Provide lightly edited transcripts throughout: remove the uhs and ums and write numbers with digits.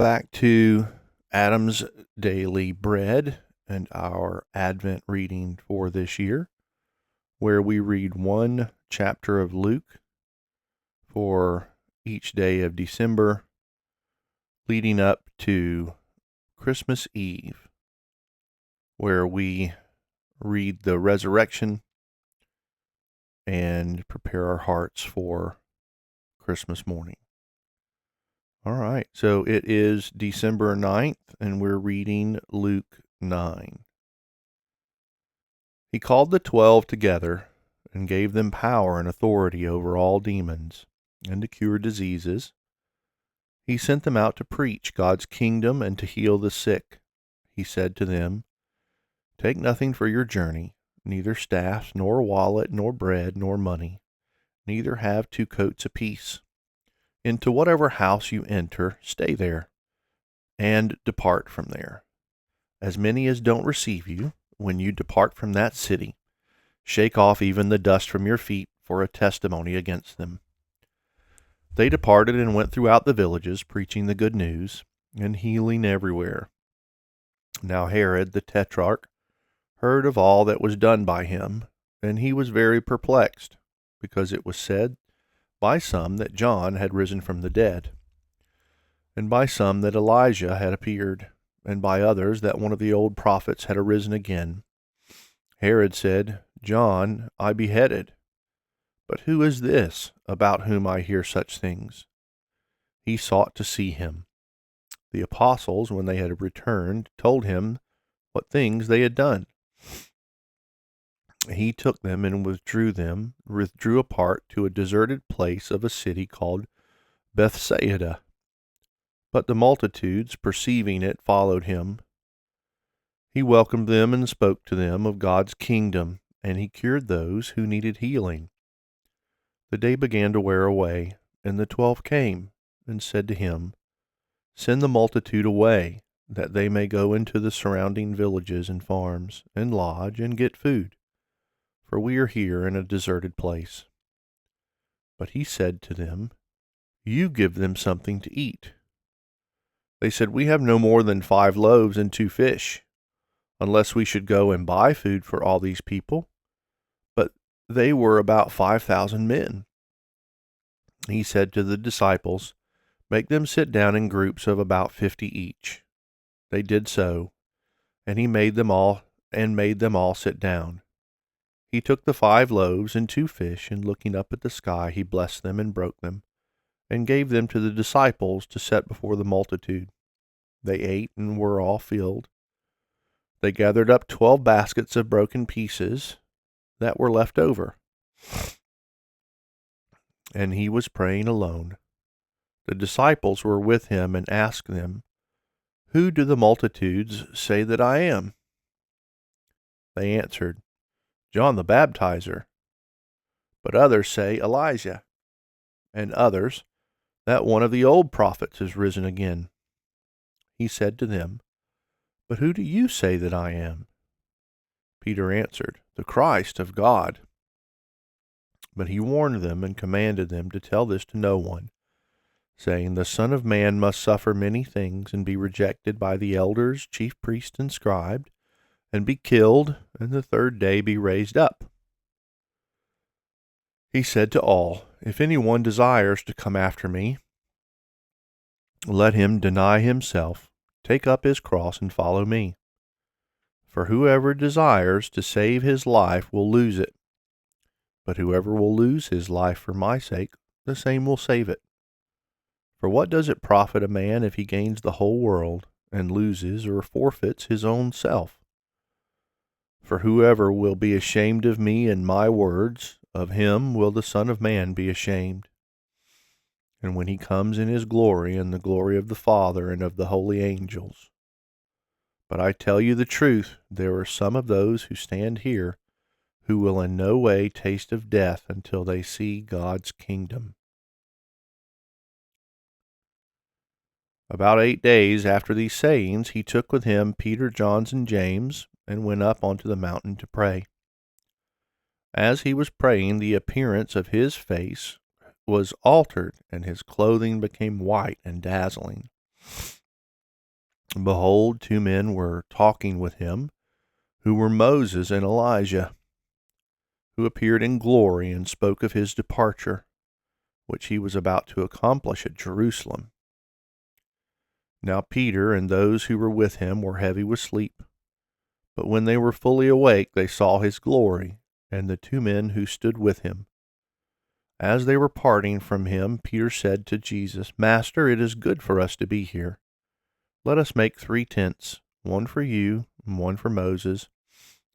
Back to Adam's Daily Bread and our Advent reading for this year, where we read one chapter of Luke for each day of December, leading up to Christmas Eve, where we read the resurrection and prepare our hearts for Christmas morning. All right, so it is December 9th, and we're reading Luke 9. He called the 12 together and gave them power and authority over all demons and to cure diseases. He sent them out to preach God's kingdom and to heal the sick. He said to them, "Take nothing for your journey, neither staff, nor wallet, nor bread, nor money. Neither have 2 coats apiece. Into whatever house you enter, stay there, and depart from there. As many as don't receive you, when you depart from that city, shake off even the dust from your feet for a testimony against them." They departed and went throughout the villages, preaching the good news and healing everywhere. Now Herod the Tetrarch heard of all that was done by him, and he was very perplexed, because it was said by some that John had risen from the dead, and by some that Elijah had appeared, and by others that one of the old prophets had arisen again. Herod said, "John I beheaded, but who is this about whom I hear such things?" He sought to see him. The apostles, when they had returned, told him what things they had done. He took them and withdrew apart to a deserted place of a city called Bethsaida. But the multitudes, perceiving it, followed him. He welcomed them and spoke to them of God's kingdom, and he cured those who needed healing. The day began to wear away, and the 12 came and said to him, "Send the multitude away, that they may go into the surrounding villages and farms, and lodge, and get food, for we are here in a deserted place." But he said to them, "You give them something to eat." They said, "We have no more than 5 loaves and 2 fish, unless we should go and buy food for all these people." But they were about 5,000 men. He said to the disciples, "Make them sit down in groups of about 50 each." They did so, and he made them all sit down. He took the 5 loaves and 2 fish, and looking up at the sky, he blessed them and broke them, and gave them to the disciples to set before the multitude. They ate and were all filled. They gathered up 12 baskets of broken pieces that were left over. And he was praying alone. The disciples were with him and asked them, "Who do the multitudes say that I am?" They answered, "John the Baptizer. But others say Elijah, and others that one of the old prophets has risen again." He said to them, "But who do you say that I am?" Peter answered, "The Christ of God." But he warned them and commanded them to tell this to no one, saying, "The Son of Man must suffer many things and be rejected by the elders, chief priests, and scribes, and be killed, and the 3rd day be raised up." He said to all, "If anyone desires to come after me, let him deny himself, take up his cross, and follow me. For whoever desires to save his life will lose it, but whoever will lose his life for my sake, the same will save it. For what does it profit a man if he gains the whole world, and loses or forfeits his own self? For whoever will be ashamed of me and my words, of him will the Son of Man be ashamed. And when he comes in his glory and the glory of the Father and of the holy angels. But I tell you the truth, there are some of those who stand here who will in no way taste of death until they see God's kingdom." About 8 days after these sayings, he took with him Peter, John, and James, and went up onto the mountain to pray. As he was praying, the appearance of his face was altered, and his clothing became white and dazzling. And behold, two men were talking with him, who were Moses and Elijah, who appeared in glory and spoke of his departure, which he was about to accomplish at Jerusalem. Now Peter and those who were with him were heavy with sleep. But when they were fully awake, they saw his glory, and the two men who stood with him. As they were parting from him, Peter said to Jesus, Master, it is good for us to be here. Let us make 3 tents, one for you, and one for Moses,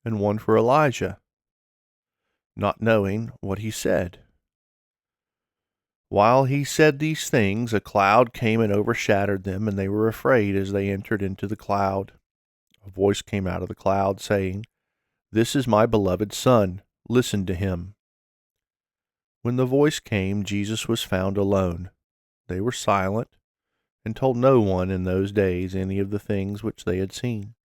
and one for Elijah, not knowing what he said. While he said these things, a cloud came and overshadowed them, and they were afraid as they entered into the cloud. A voice came out of the cloud, saying, This is my beloved Son. Listen to him. When the voice came, Jesus was found alone. They were silent, and told no one in those days any of the things which they had seen.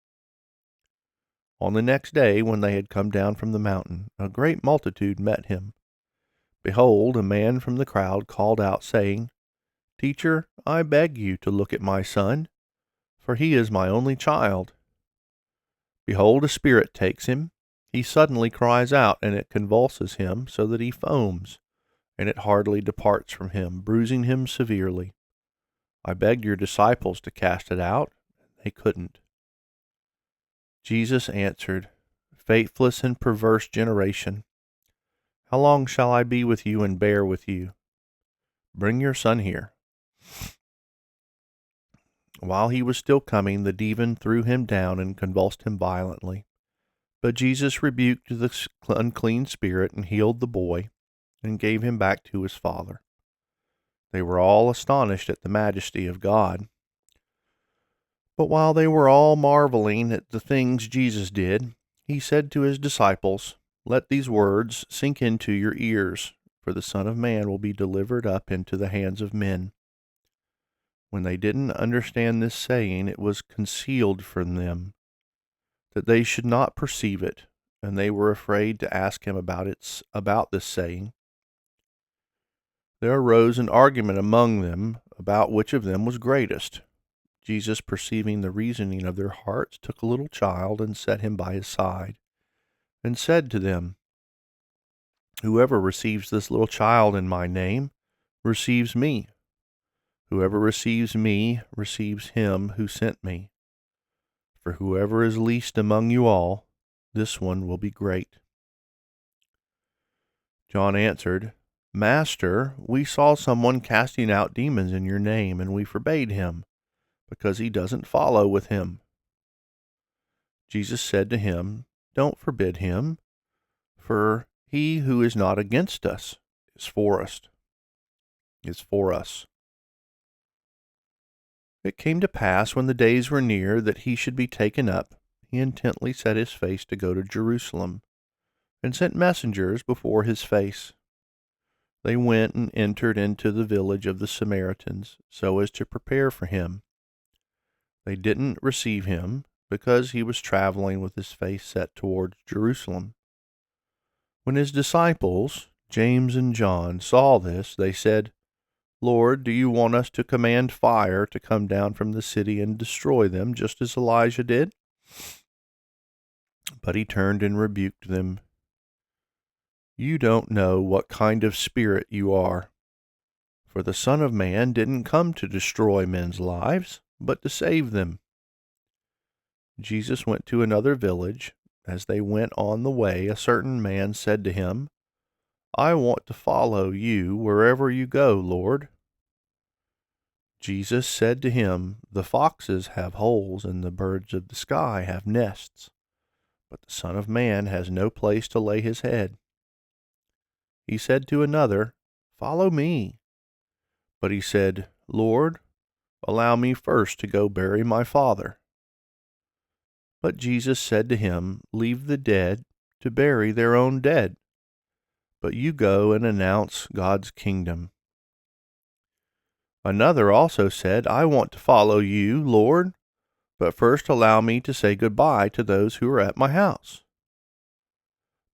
On the next day, when they had come down from the mountain, a great multitude met him. Behold, a man from the crowd called out, saying, Teacher, I beg you to look at my son, for he is my only child. Behold, a spirit takes him. He suddenly cries out, and it convulses him, so that he foams, and it hardly departs from him, bruising him severely. I begged your disciples to cast it out, and they couldn't. Jesus answered, Faithless and perverse generation, how long shall I be with you and bear with you? Bring your son here. While he was still coming, the demon threw him down and convulsed him violently. But Jesus rebuked the unclean spirit and healed the boy, and gave him back to his father. They were all astonished at the majesty of God. But while they were all marveling at the things Jesus did, he said to his disciples, Let these words sink into your ears, for the Son of Man will be delivered up into the hands of men. When they didn't understand this saying, it was concealed from them, that they should not perceive it, and they were afraid to ask him about this saying. There arose an argument among them about which of them was greatest. Jesus, perceiving the reasoning of their hearts, took a little child and set him by his side, and said to them, Whoever receives this little child in my name receives me. Whoever receives me receives him who sent me. For whoever is least among you all, this one will be great. John answered, Master, we saw someone casting out demons in your name, and we forbade him, because he doesn't follow with him. Jesus said to him, Don't forbid him, for he who is not against us is for us. It came to pass, when the days were near that he should be taken up, he intently set his face to go to Jerusalem, and sent messengers before his face. They went and entered into the village of the Samaritans, so as to prepare for him. They didn't receive him, because he was traveling with his face set towards Jerusalem. When his disciples, James and John, saw this, they said, Lord, do you want us to command fire to come down from the city and destroy them, just as Elijah did? But he turned and rebuked them. You don't know what kind of spirit you are. For the Son of Man didn't come to destroy men's lives, but to save them. Jesus went to another village. As they went on the way, a certain man said to him, I want to follow you wherever you go, Lord. Jesus said to him, The foxes have holes, and the birds of the sky have nests, but the Son of Man has no place to lay his head. He said to another, Follow me. But he said, Lord, allow me first to go bury my father. But Jesus said to him, Leave the dead to bury their own dead, but you go and announce God's kingdom. Another also said, I want to follow you, Lord, but first allow me to say goodbye to those who are at my house.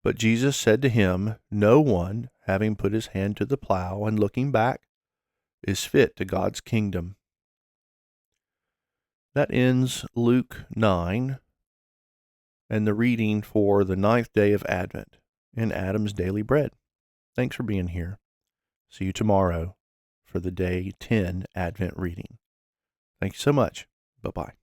But Jesus said to him, No one, having put his hand to the plow and looking back, is fit to God's kingdom. That ends Luke 9 and the reading for the 9th day of Advent in Adam's Daily Bread. Thanks for being here. See you tomorrow for the day 10 Advent reading. Thanks so much. Bye-bye.